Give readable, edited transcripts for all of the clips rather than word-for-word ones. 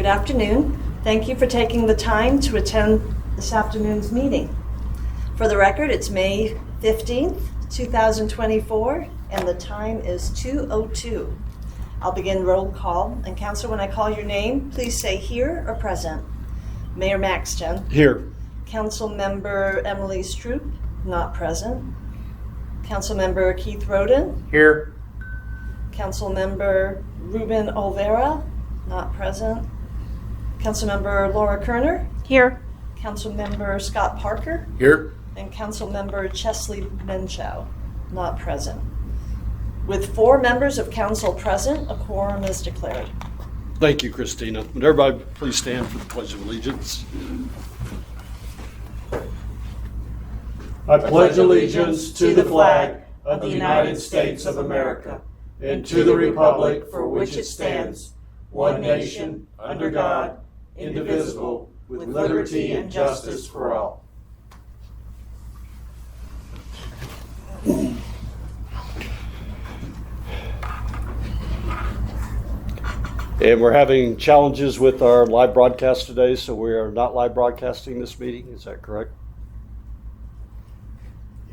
afternoon. Thank you for taking the time to attend this afternoon's meeting. For the record, it's May 15th, 2024, and the time is 2:02. I'll begin roll call, and Councilor, when I call your name, please say here or present. Mayor Maxton. Here. Council Member Emily Stroop, not present. Council Member Keith Roden. Here. Council Member Ruben Olvera, not present. Council Member Laura Kerner. Here. Council Member Scott Parker. Here. And Council Member Chesley Menchow, not present. With 4 members of council present, a quorum is declared. Thank you, Christina. Would everybody please stand for the Pledge of Allegiance? I pledge allegiance to the flag of the United States of America and to the republic for which it stands, one nation, under God, indivisible, with liberty and justice for all. And we're having challenges with our live broadcast today, so we are not live broadcasting this meeting. Is that correct?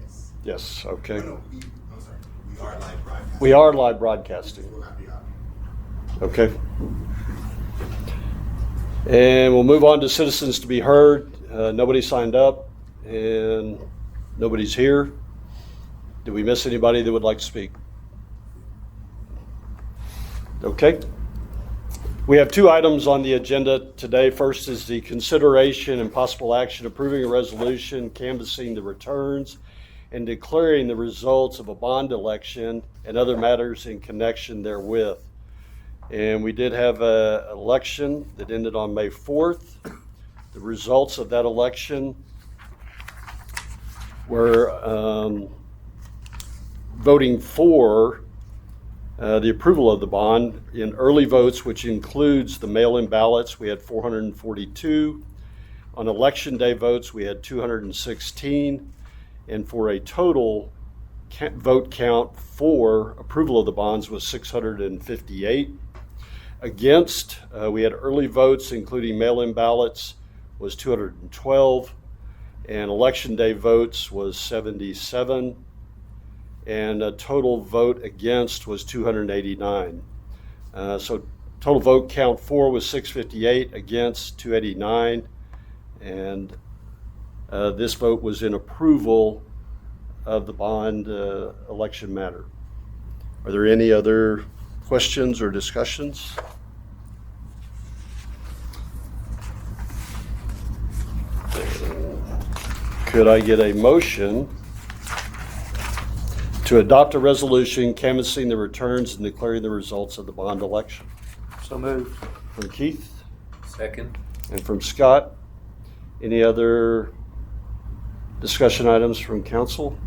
Yes. Yes, okay. No, I'm sorry. We are live broadcasting. We are live broadcasting. This will not be on. Okay. And we'll move on to citizens to be heard. Nobody signed up and nobody's here. Did we miss anybody that would like to speak? Okay. We have 2 items on the agenda today. First is the consideration and possible action approving a resolution canvassing the returns and declaring the results of a bond election and other matters in connection therewith. And we did have an election that ended on May 4th. The results of that election were voting for the approval of the bond. In early votes, which includes the mail-in ballots, we had 442. On election day votes, we had 216. And for a total vote count for approval of the bonds was 658. Against, we had early votes, including mail-in ballots, was 212. And election day votes was 77. And a total vote against was 289. So total vote count for was 658, against 289. And this vote was in approval of the bond election matter. Are there any other questions or discussions? Could I get a motion to adopt a resolution canvassing the returns and declaring the results of the bond election? So moved. From Keith Second. and from Scott. Any other discussion items from council?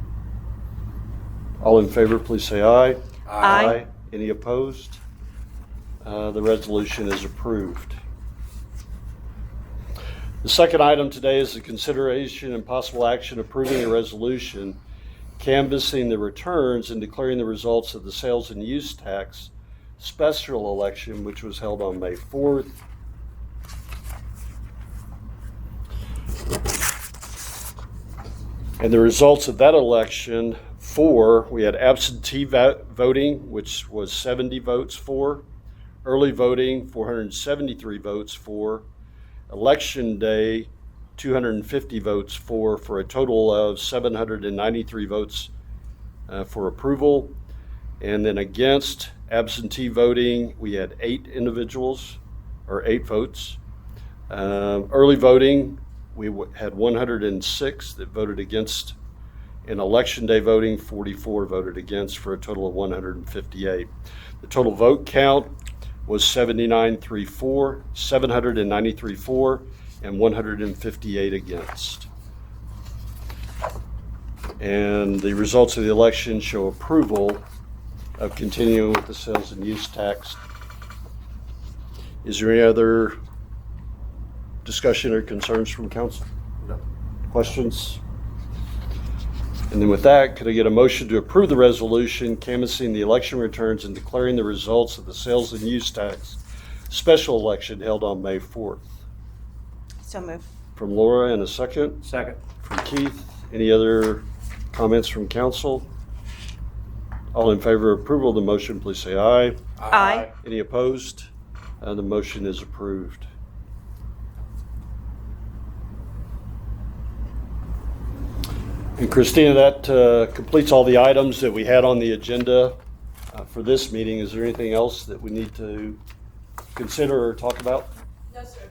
All in favor, please say aye. Aye. Any opposed? The resolution is approved. The second item today is the consideration and possible action approving a resolution canvassing the returns and declaring the results of the sales and use tax special election, which was held on May 4th. And the results of that election, we had absentee voting, which was 70 votes for, early voting, 473 votes for, election day, 250 votes for a total of 793 votes for approval. And then against, absentee voting, we had 8 individuals, or 8 votes. Early voting, we had 106 that voted against. In election day voting, 44 voted against for a total of 158. The total vote count was 793 for, and 158 against. And the results of the election show approval of continuing with the sales and use tax. Is there any other discussion or concerns from council? No. Questions? And then with that, could I get a motion to approve the resolution canvassing the election returns and declaring the results of the sales and use tax special election held on May 4th. So moved. From Laura, and a second. Second. From Keith. Any other comments from council? All in favor of approval of the motion, please say aye. Aye. Any opposed? The motion is approved. And Christina, that completes all the items that we had on the agenda for this meeting. Is there anything else that we need to consider or talk about? No, sir.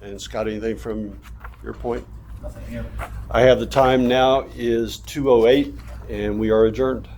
And Scott, anything from your point? Nothing here. I have the time now is 2:08, and we are adjourned.